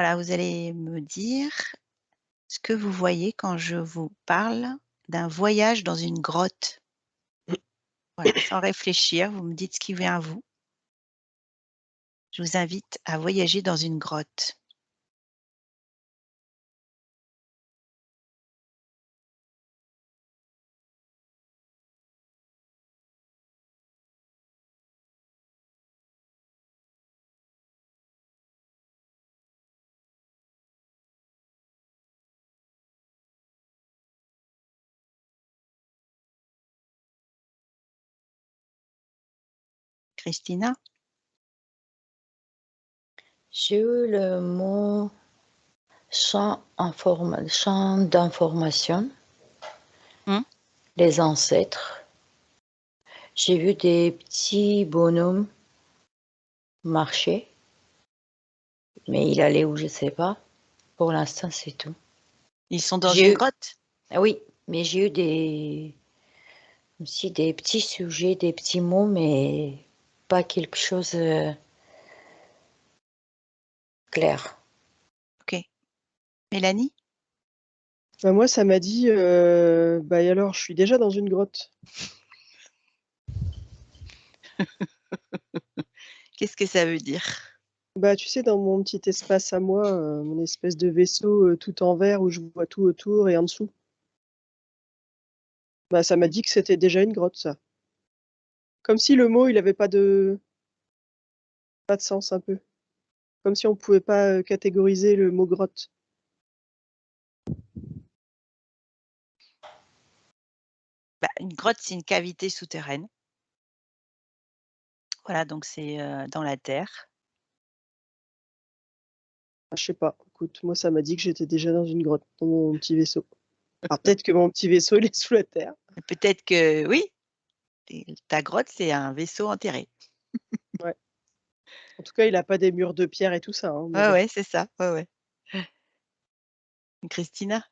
voilà, vous allez me dire ce que vous voyez quand je vous parle d'un voyage dans une grotte. Voilà, sans réfléchir, vous me dites ce qui vient à vous. Je vous invite à voyager dans une grotte. Christina? J'ai eu le mot champ d'information, Mmh. les ancêtres. J'ai vu des petits bonhommes marcher, mais il allait où, je sais pas. Pour l'instant, c'est tout. Ils sont dans une J'ai eu grotte? Ah oui, mais j'ai eu aussi des petits sujets, des petits mots, mais pas quelque chose, clair. OK. Mélanie? Bah, moi, ça m'a dit, bah, et alors, je suis déjà dans une grotte. Qu'est-ce que ça veut dire? Bah, tu sais, dans mon petit espace à moi, mon espèce de vaisseau, tout en vert où je vois tout autour et en dessous. Bah, ça m'a dit que c'était déjà une grotte, ça. Comme si le mot, il avait pas de sens un peu. Comme si on pouvait pas, catégoriser le mot grotte. Bah, une grotte, c'est une cavité souterraine. Voilà, donc c'est, dans la terre. Ah, je sais pas, écoute, moi, ça m'a dit que j'étais déjà dans une grotte, dans mon petit vaisseau. Alors peut-être que mon petit vaisseau, il est sous la terre. Peut-être que oui, ta grotte, c'est un vaisseau enterré. Ouais. En tout cas, il a pas des murs de pierre et tout ça, hein, mais Ouais, bon. ouais, c'est ça, ouais, ouais. Christina?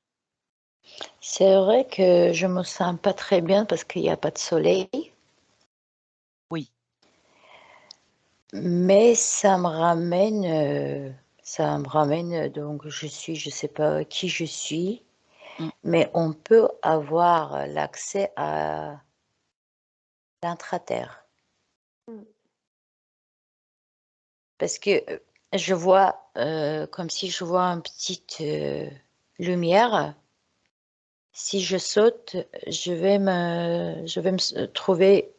C'est vrai que je me sens pas très bien parce qu'il y a pas de soleil, Oui. mais ça me ramène, donc je sais pas qui je suis, Mmh. mais on peut avoir l'accès à l'intraterre. Mmh. Parce que, je vois, comme si je vois une petite, lumière. Si je saute, je vais me trouver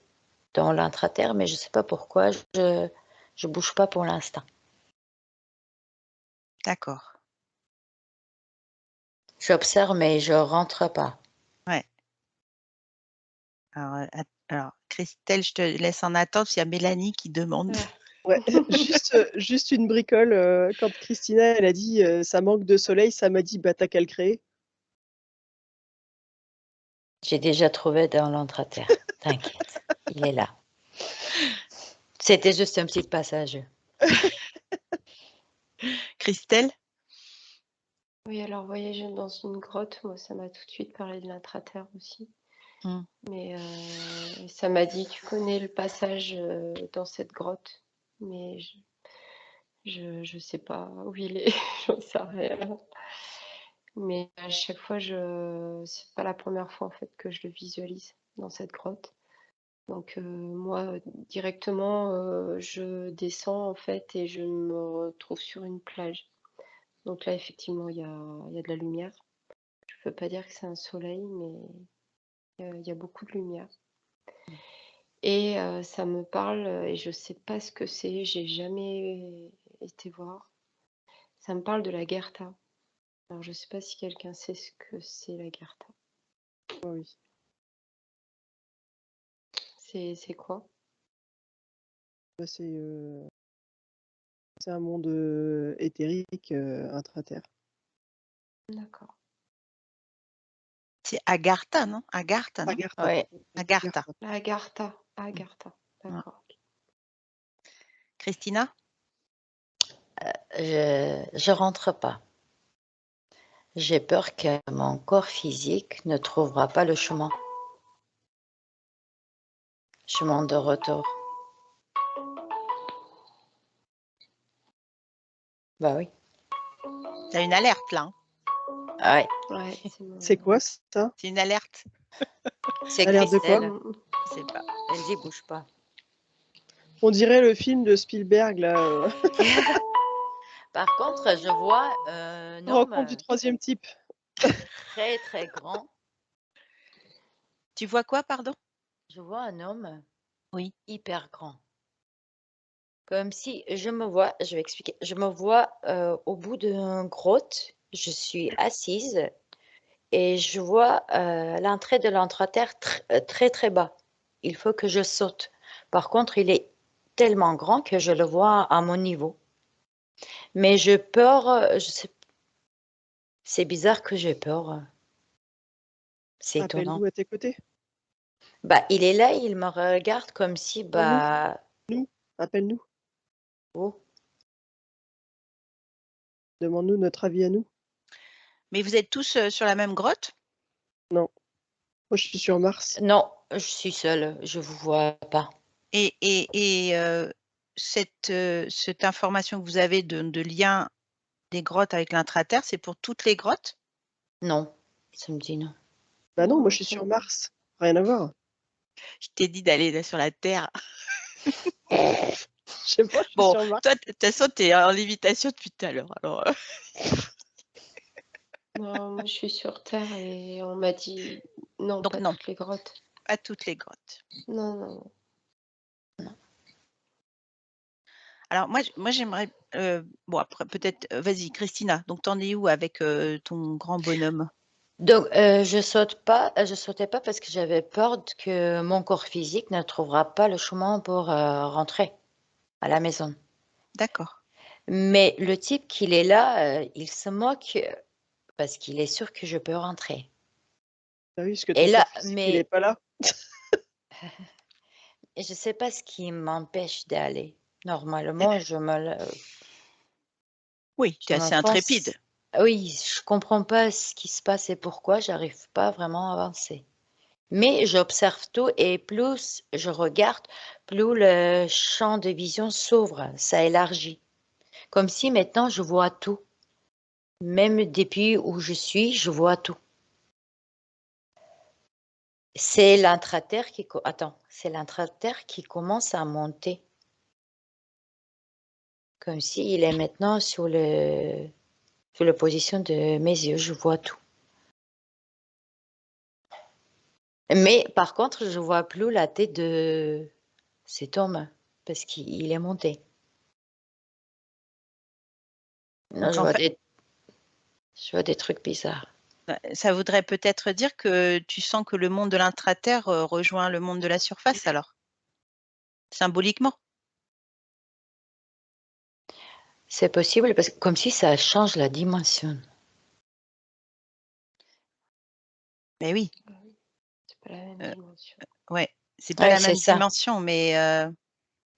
dans l'intraterre, mais je sais pas pourquoi, je bouge pas pour l'instant. D'accord. J'observe, mais je rentre pas. Ouais. Alors Christelle, je te laisse en attente, parce qu'il y a Mélanie qui demande. Ah. Ouais, juste une bricole, quand Christina, elle a dit, «Ça manque de soleil», ça m'a dit: «Bah, tu qu'à le créer». J'ai déjà trouvé dans l'intraterre, t'inquiète, il est là. C'était juste un petit passage. Christelle? Oui, alors voyager dans une grotte, moi, ça m'a tout de suite parlé de l'intraterre aussi. Mmh. Mais ça m'a dit, tu connais le passage dans cette grotte, mais je sais pas où il est, j'en sais rien. Mais à chaque fois, c'est pas la première fois en fait que je le visualise dans cette grotte. Donc moi, directement, je descends en fait et je me retrouve sur une plage. Donc là, effectivement, il y a de la lumière. Je peux pas dire que c'est un soleil, mais il y a beaucoup de lumière. Et ça me parle, et je sais pas ce que c'est, j'ai jamais été voir. Ça me parle de la Gerta. Alors je sais pas si quelqu'un sait ce que c'est la Gerta. Oh oui. C'est quoi? Bah, c'est un monde, éthérique, intraterre. D'accord. C'est Agartha, non? Agartha, non? Agartha. Ouais, Agartha. La Agartha. Agartha. Ouais. D'accord. Christina? je rentre pas. J'ai peur que mon corps physique ne trouvera pas le chemin de retour. Bah oui. Tu as une alerte là. Ouais, Ouais, C'est quoi ça? C'est une alerte. c'est Alerte de quoi? Christelle. Je sais pas. Elle dit bouge pas. On dirait le film de Spielberg, là. Par contre, je vois un homme Rencontre du troisième type. très très grand. Tu vois quoi, pardon? Je vois un homme Oui. hyper grand. Comme si je me vois, je vais expliquer, je me vois au bout d'une grotte, je suis assise et je vois l'entrée de l'entreterre très très bas. Il faut que je saute. Par contre, il est tellement grand que je le vois à mon niveau. Mais j'ai peur, je sais, c'est bizarre que j'ai peur. C'est étonnant. Appelle-nous à tes côtés. Bah, il est là, il me regarde comme si, bah, Nous, appelle-nous. oh, Demande-nous notre avis à nous. Mais vous êtes tous sur la même grotte? Non. Moi, je suis sur Mars. non, je suis seule, je vous vois pas. Et cette information que vous avez de lien des grottes avec l'intraterre, c'est pour toutes les grottes? Non, ça me dit non. Bah non, moi, Non, je suis c'est sur Mars. Rien à voir. Je t'ai dit d'aller là sur la Terre. Je sais pas, je suis Bon, sur Mars. toi, de toute façon, tu es en lévitation depuis tout à l'heure. Alors, non, moi je suis sur Terre et on m'a dit non, donc pas non, toutes les grottes. pas toutes les grottes. Non, non, non. Alors moi j'aimerais, bon après peut-être, vas-y Christina, donc t'en es où avec ton grand bonhomme? Donc, je sautais pas parce que j'avais peur que mon corps physique ne trouvera pas le chemin pour rentrer à la maison. D'accord. Mais le type qu'il est là, il se moque parce qu'il est sûr que je peux rentrer. Bah oui, parce que Et ton là, corps physique, il est mais pas là. je sais pas ce qui m'empêche d'aller. Normalement, Oui, tu je es me assez intrépide. fonce. Oui, je comprends pas ce qui se passe et pourquoi j'arrive pas vraiment à avancer. Mais j'observe tout et plus je regarde, plus le champ de vision s'ouvre, ça élargit. Comme si maintenant je vois tout. Même depuis où je suis, je vois tout. C'est l'intraterre c'est l'intraterre qui commence à monter. Comme s'il est maintenant sur la position de mes yeux, je vois tout. Mais par contre, je vois plus la tête de cet homme parce qu'il est monté. Non, Donc en fait, je vois des trucs bizarres. ça voudrait peut-être dire que tu sens que le monde de l'intraterre rejoint le monde de la surface alors? Symboliquement? C'est possible parce que comme si ça change la dimension. Mais oui, Bah oui, c'est pas la même heu, dimension. ouais, c'est pas Ouais, la c'est même ça. dimension, mais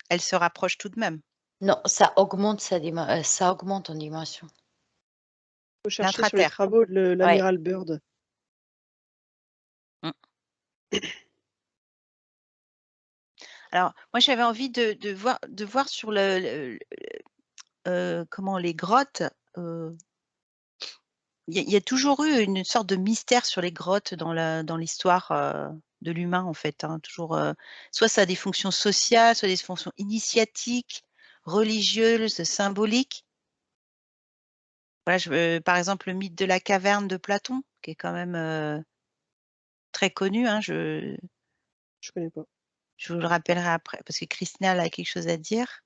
elle se rapproche tout de même. Non, ça augmente ça augmente en dimension. Faut chercher sur les L'intraterre. travaux de Ouais. l'amiral Byrd. Mmh. Alors moi j'avais envie de voir sur comment les grottes, il y a toujours eu une sorte de mystère sur les grottes dans l'histoire, de l'humain en fait, hein. Toujours, soit ça a des fonctions sociales, soit des fonctions initiatiques, religieuses, symboliques. Voilà, par exemple, le mythe de la caverne de Platon, qui est quand même, très connu, hein. Je connais pas. Je vous le rappellerai après parce que Christina, elle a quelque chose à dire.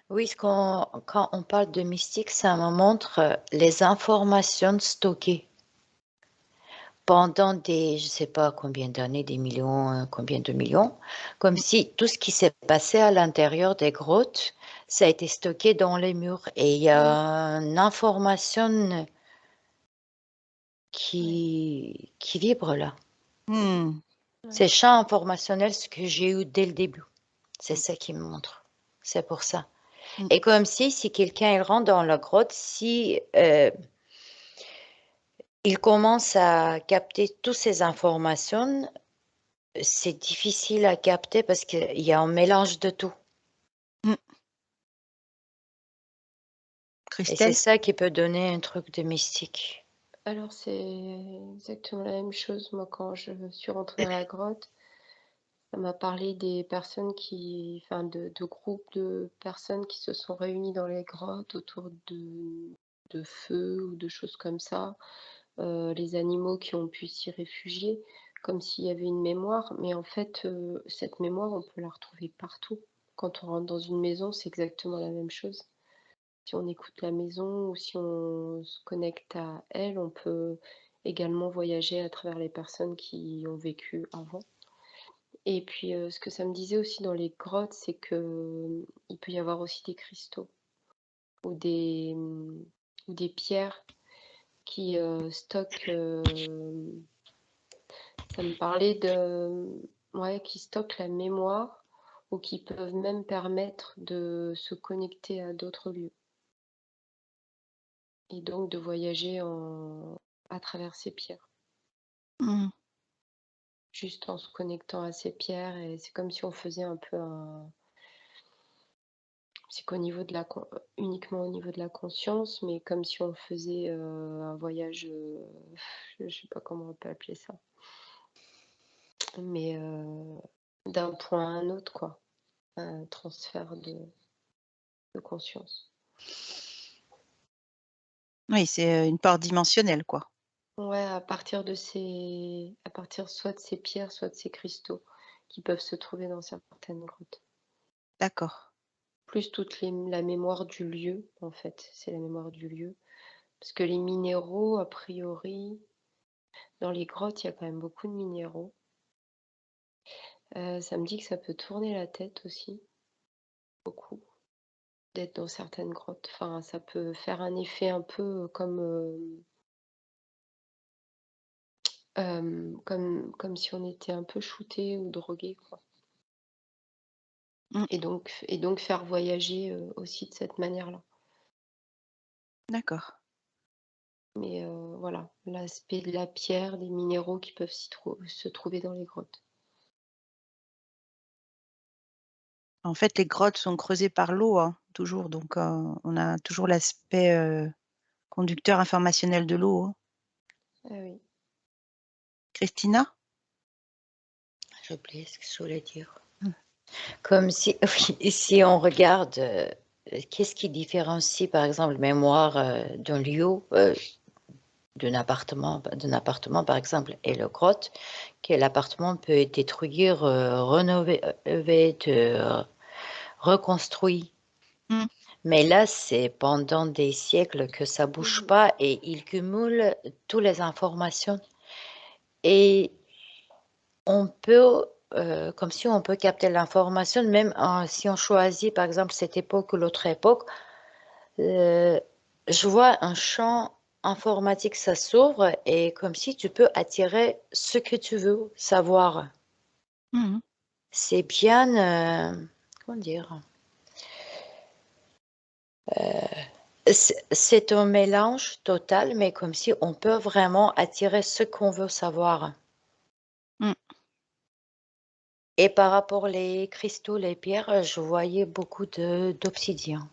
Oui, quand on parle de mystique, ça me montre les informations stockées pendant je sais pas combien d'années, des millions, combien de millions, comme Mmh. si tout ce qui s'est passé à l'intérieur des grottes, ça a été stocké dans les murs. Et il y a une information qui vibre là. Mmh. C'est champ informationnel, ce que j'ai eu dès le début. C'est Mmh. ça qui me montre. C'est pour ça. Mmh. Et comme si quelqu'un il rentre dans la grotte, si il commence à capter toutes ces informations, c'est difficile à capter parce qu'il y a un mélange de tout. Mmh. c'est Christelle? ça qui peut donner un truc de mystique. Alors, c'est exactement la même chose. Moi, quand je suis rentrée dans la grotte, ça m'a parlé des personnes enfin, de groupes de personnes qui se sont réunies dans les grottes autour de feux ou de choses comme ça. Les animaux qui ont pu s'y réfugier, comme s'il y avait une mémoire. Mais en fait, cette mémoire, on peut la retrouver partout. Quand on rentre dans une maison, c'est exactement la même chose. Si on écoute la maison ou si on se connecte à elle, on peut également voyager à travers les personnes qui ont vécu avant. Et puis, ce que ça me disait aussi dans les grottes, c'est que il peut y avoir aussi des cristaux ou des pierres qui stockent. Ça me parlait ouais, qui stockent la mémoire ou qui peuvent même permettre de se connecter à d'autres lieux et donc de voyager à travers ces pierres, Mmh. juste en se connectant à ces pierres. Et c'est comme si on faisait un peu c'est qu'au niveau de uniquement au niveau de la conscience, mais comme si on faisait un voyage, je sais pas comment on peut appeler ça, mais d'un point à un autre, quoi, un transfert de conscience. Oui, c'est, une porte dimensionnelle, quoi. Ouais, à partir soit de ces pierres, soit de ces cristaux qui peuvent se trouver dans certaines grottes. D'accord. Plus la mémoire du lieu, en fait, c'est la mémoire du lieu. Parce que les minéraux, a priori, dans les grottes, il y a quand même beaucoup de minéraux. Ça me dit que ça peut tourner la tête aussi, beaucoup, d'être dans certaines grottes. Enfin, ça peut faire un effet un peu comme si on était un peu shooté ou drogué, quoi. Mmh. Et donc faire voyager aussi de cette manière-là. D'accord. Mais voilà, l'aspect de la pierre, des minéraux qui peuvent se trouver dans les grottes. En fait, les grottes sont creusées par l'eau, hein, toujours, donc on a toujours l'aspect, conducteur informationnel de l'eau, hein. Ah oui. Christina? J'ai oublié ce que je voulais dire. Mmh. Comme si, oui, si on regarde, qu'est-ce qui différencie, par exemple, mémoire d'un lieu, d'un appartement, par exemple, et le grotte, que l'appartement peut être détruit, rénové, reconstruit. Mmh. Mais là, c'est pendant des siècles que ça bouge Mhm. pas et il cumule toutes les informations. Et on peut, comme si on peut capter l'information, même si on choisit, par exemple, cette époque ou l'autre époque, euh, je vois un champ informatique, ça s'ouvre et comme si tu peux attirer ce que tu veux savoir. Mmh. C'est bien, comment dire, c'est un mélange total, mais comme si on peut vraiment attirer ce qu'on veut savoir. Mmh. Et par rapport les cristaux, les pierres, je voyais beaucoup d'obsidian.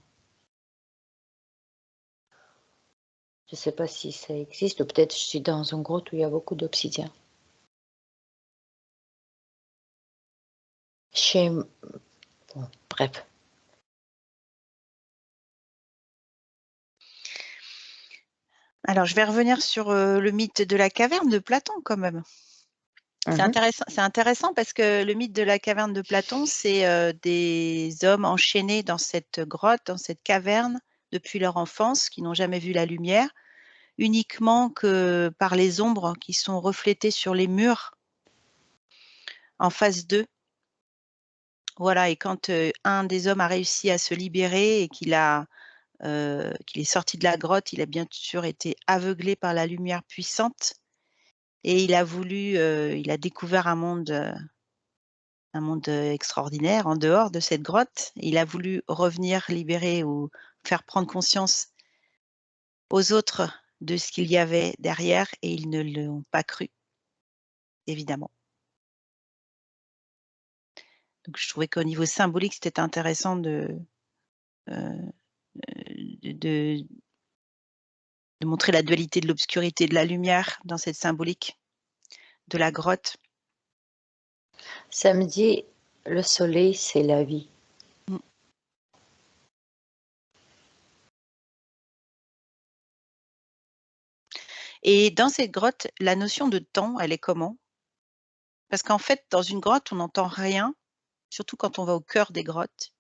Je ne sais pas si ça existe, ou peut-être je suis dans une grotte où il y a beaucoup d'obsidian. Chez... Bon, bref. Alors je vais revenir sur, le mythe de la caverne de Platon quand même. C'est Mhm. intéressant parce que le mythe de la caverne de Platon, c'est, des hommes enchaînés dans cette grotte, dans cette caverne depuis leur enfance, qui n'ont jamais vu la lumière, uniquement que par les ombres qui sont reflétées sur les murs en face d'eux. Voilà, et quand, un des hommes a réussi à se libérer et qu'il est sorti de la grotte, il a bien sûr été aveuglé par la lumière puissante et il a découvert un monde, extraordinaire en dehors de cette grotte. Il a voulu revenir libérer ou faire prendre conscience aux autres de ce qu'il y avait derrière et ils ne l'ont pas cru, évidemment. Donc je trouvais qu'au niveau symbolique, c'était intéressant heu, de montrer la dualité de l'obscurité et de la lumière dans cette symbolique de la grotte. Ça me dit, le soleil, c'est la vie. Et dans cette grotte, la notion de temps, elle est comment? Parce qu'en fait, dans une grotte, on n'entend rien, surtout quand on va au cœur des grottes.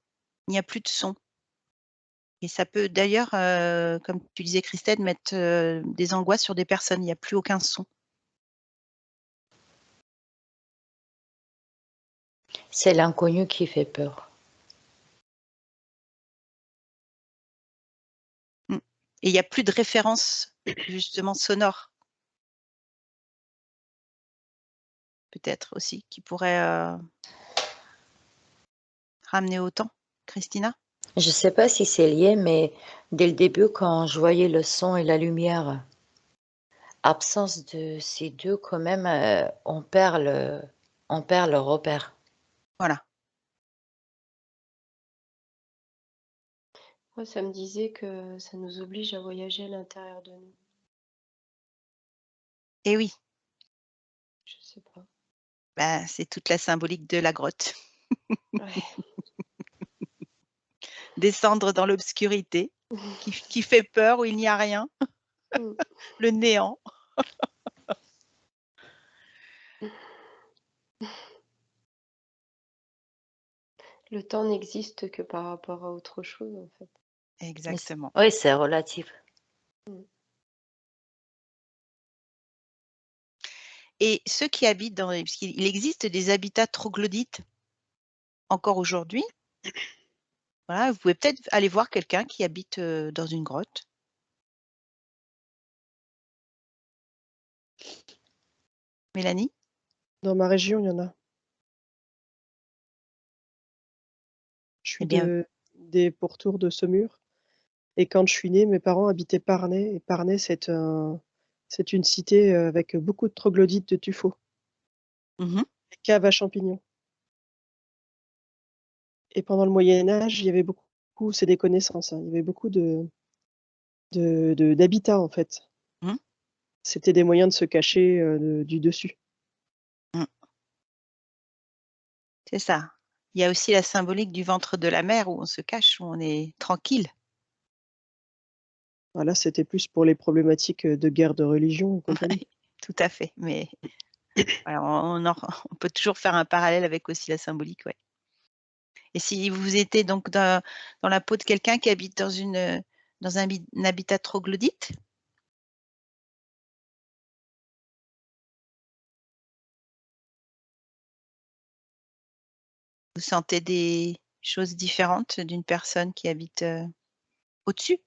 Il n'y a plus de son. Et ça peut d'ailleurs, comme tu disais Christelle, mettre, des angoisses sur des personnes. Il n'y a plus aucun son. C'est l'inconnu qui fait peur. Et il n'y a plus de référence, justement, sonore. Peut-être aussi, qui pourrait, ramener au temps. Christina? Je sais pas si c'est lié, mais dès le début, quand je voyais le son et la lumière, absence de ces deux, quand même, on perd le repère. Voilà. Moi, ça me disait que ça nous oblige à voyager à l'intérieur de nous. Et oui, Je sais pas. bah, c'est toute la symbolique de la grotte. Ouais. Descendre dans l'obscurité, qui fait peur, où il n'y a rien, Mm. le néant. Le temps n'existe que par rapport à autre chose, en fait. Exactement. Oui, c'est relatif. Et ceux qui habitent dans les puisqu'il existe des habitats troglodytes encore aujourd'hui. Voilà, vous pouvez peut-être aller voir quelqu'un qui habite, dans une grotte. Mélanie? Dans ma région, il y en a. Je Eh suis bien, des pourtours de Saumur. Et quand je suis née, mes parents habitaient Parnay. Et Parnay, c'est une cité avec beaucoup de troglodytes de tuffeau, mmh des caves à champignons. Et pendant le Moyen Âge, il y avait beaucoup, c'est des connaissances, hein, il y avait beaucoup d'habitats en fait. Mmh. C'était des moyens de se cacher du dessus. Mmh. C'est ça. Il y a aussi la symbolique du ventre de la mer où on se cache, où on est tranquille. Voilà, c'était plus pour les problématiques de guerre de religion et compagnie. Tout à fait, mais voilà, on peut toujours faire un parallèle avec aussi la symbolique, ouais. Et si vous étiez donc dans la peau de quelqu'un qui habite dans un habitat troglodyte? Vous sentez des choses différentes d'une personne qui habite, au-dessus?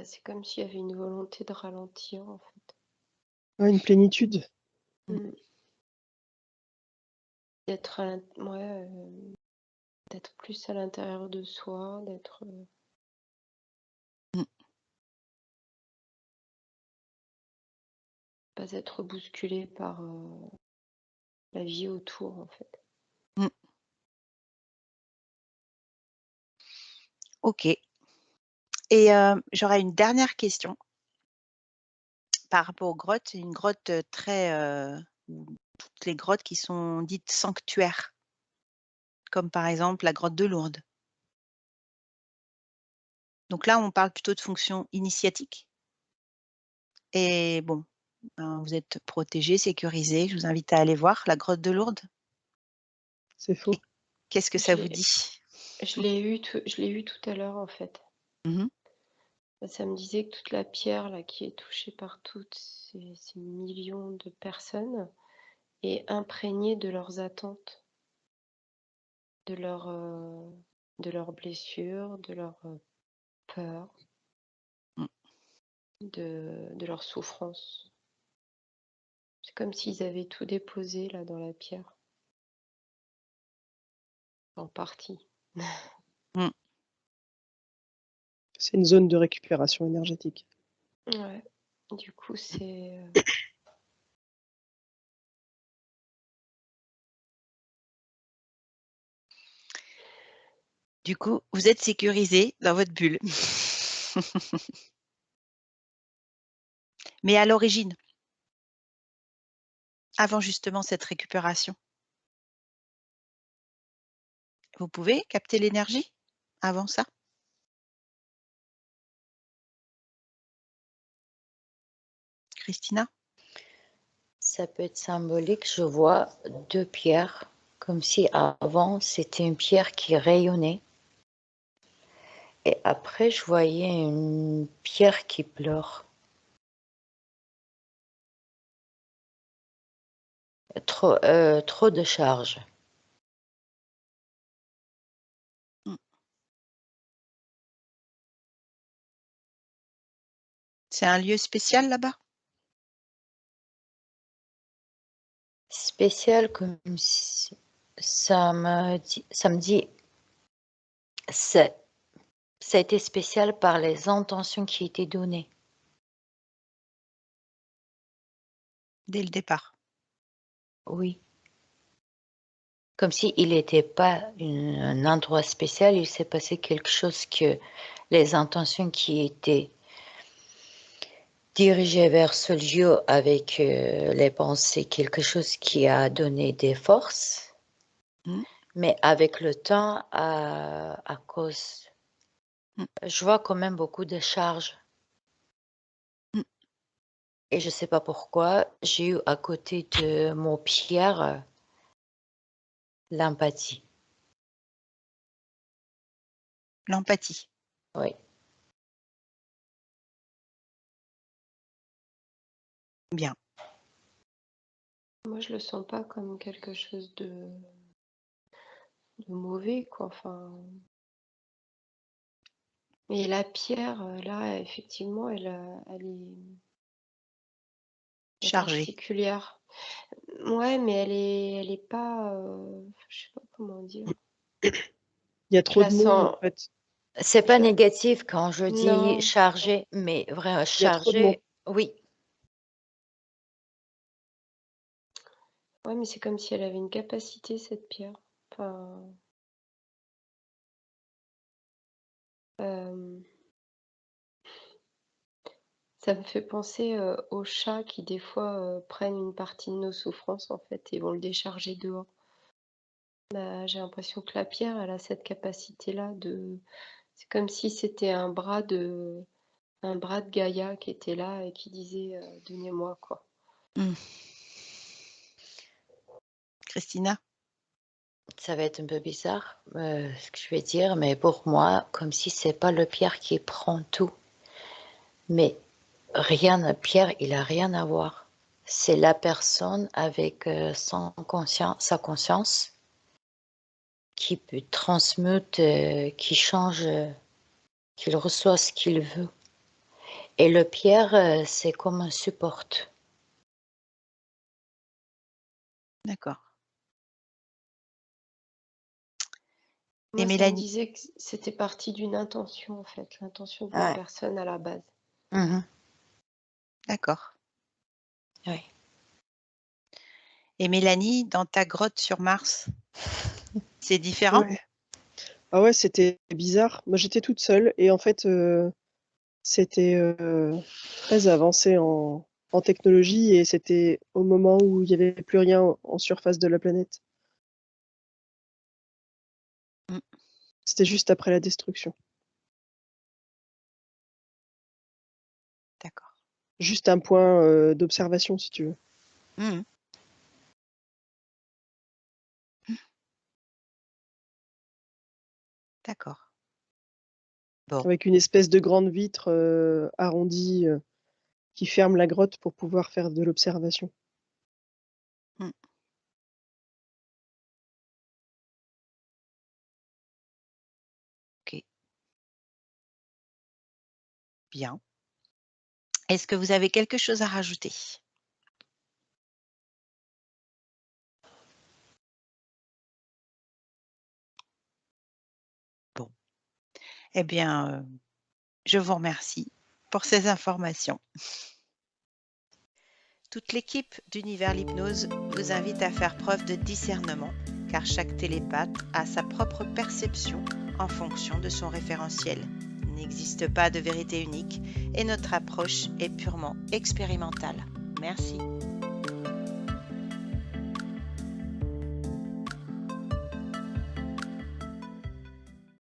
C'est comme s'il y avait une volonté de ralentir, en fait. Ouais, une plénitude. Mm. D'être d'être plus à l'intérieur de soi, d'être Mmh. pas être bousculé par la vie autour, en fait. Mmh. OK. Et j'aurais une dernière question par rapport aux grottes. Une grotte, très, ou toutes les grottes qui sont dites sanctuaires, comme par exemple la grotte de Lourdes. Donc là, on parle plutôt de fonction initiatique et bon, vous êtes protégés, sécurisés. Je vous invite à aller voir la grotte de Lourdes. C'est faux. Et qu'est-ce que Je ça vous l'ai dit? je l'ai eu tout à l'heure, en fait. Mmh mh. Ça me disait que toute la pierre là qui est touchée par toutes ces millions de personnes est imprégnée de leurs attentes, de de leurs blessures, de leurs peurs, Mmh. de leurs souffrances. C'est comme s'ils avaient tout déposé là dans la pierre, en partie. Mmh. C'est une zone de récupération énergétique. Ouais. Du coup, c'est Du coup, vous êtes sécurisé dans votre bulle. Mais à l'origine, avant justement cette récupération, vous pouvez capter l'énergie avant ça? Christina? Ça peut être symbolique. Je vois 2 pierres, comme si avant c'était une pierre qui rayonnait. Et après, je voyais une pierre qui pleure. Trop de charge. Mmh. C'est un lieu spécial là-bas? Spécial comme si ça me dit ça ça a été spécial par les intentions qui étaient données. Dès le départ? Oui. Comme si il était pas un endroit spécial, il s'est passé quelque chose que les intentions qui étaient dirigées vers ce lieu avec, les pensées, quelque chose qui a donné des forces, Mmh. mais avec le temps, à cause Mmh. je vois quand même beaucoup de charges Mmh. et je sais pas pourquoi, j'ai eu à côté de mon pierre, l'empathie. L'empathie. Oui. Bien. Moi, je le sens pas comme quelque chose de mauvais, quoi. Enfin, mais la pierre, là, effectivement, elle est Chargé. particulière. Ouais, mais elle est pas, je sais pas comment dire. Il y a Je trop la de mots, en sens. fait. C'est pas Je- négatif quand je dis Non. chargé, mais vrai Il y a trop de mots. chargé, oui. Ouais, mais c'est comme si elle avait une capacité, cette pierre. Enfin, ça me fait penser aux chats qui, des fois, prennent une partie de nos souffrances, en fait, et vont le décharger dehors. Bah, j'ai l'impression que la pierre, elle a cette capacité-là de. C'est comme si c'était un bras de Gaïa qui était là et qui disait donnez-moi, quoi. Mmh. Christina? Ça va être un peu bizarre, ce que je vais dire, mais pour moi, comme si c'est pas le Pierre qui prend tout, mais Pierre, il a rien à voir. C'est la personne avec, sa conscience qui peut transmute, qui change, qu'il reçoit ce qu'il veut et le Pierre, c'est comme un support. D'accord. Et Moi, ça me Mélanie? disait que c'était parti d'une intention, en fait, l'intention de la Ouais. personne à la base. Mmh. D'accord. Oui. Et Mélanie, dans ta grotte sur Mars, c'est différent? Ouais. Ah ouais, c'était bizarre. Moi, j'étais toute seule et en fait, c'était, très avancé en technologie et c'était au moment où il y avait plus rien en surface de la planète. Mmh. C'était juste après la destruction. D'accord. Juste un point, d'observation, si tu veux. Mmh. D'accord. Bon. Avec une espèce de grande vitre, arrondie, qui ferme la grotte pour pouvoir faire de l'observation. Mmh. OK. Bien. Est-ce que vous avez quelque chose à rajouter? Bon. Eh bien, je vous remercie pour ces informations. Toute l'équipe d'Univers l'Hypnose vous invite à faire preuve de discernement, car chaque télépathe a sa propre perception en fonction de son référentiel. Il n'existe pas de vérité unique et notre approche est purement expérimentale. Merci.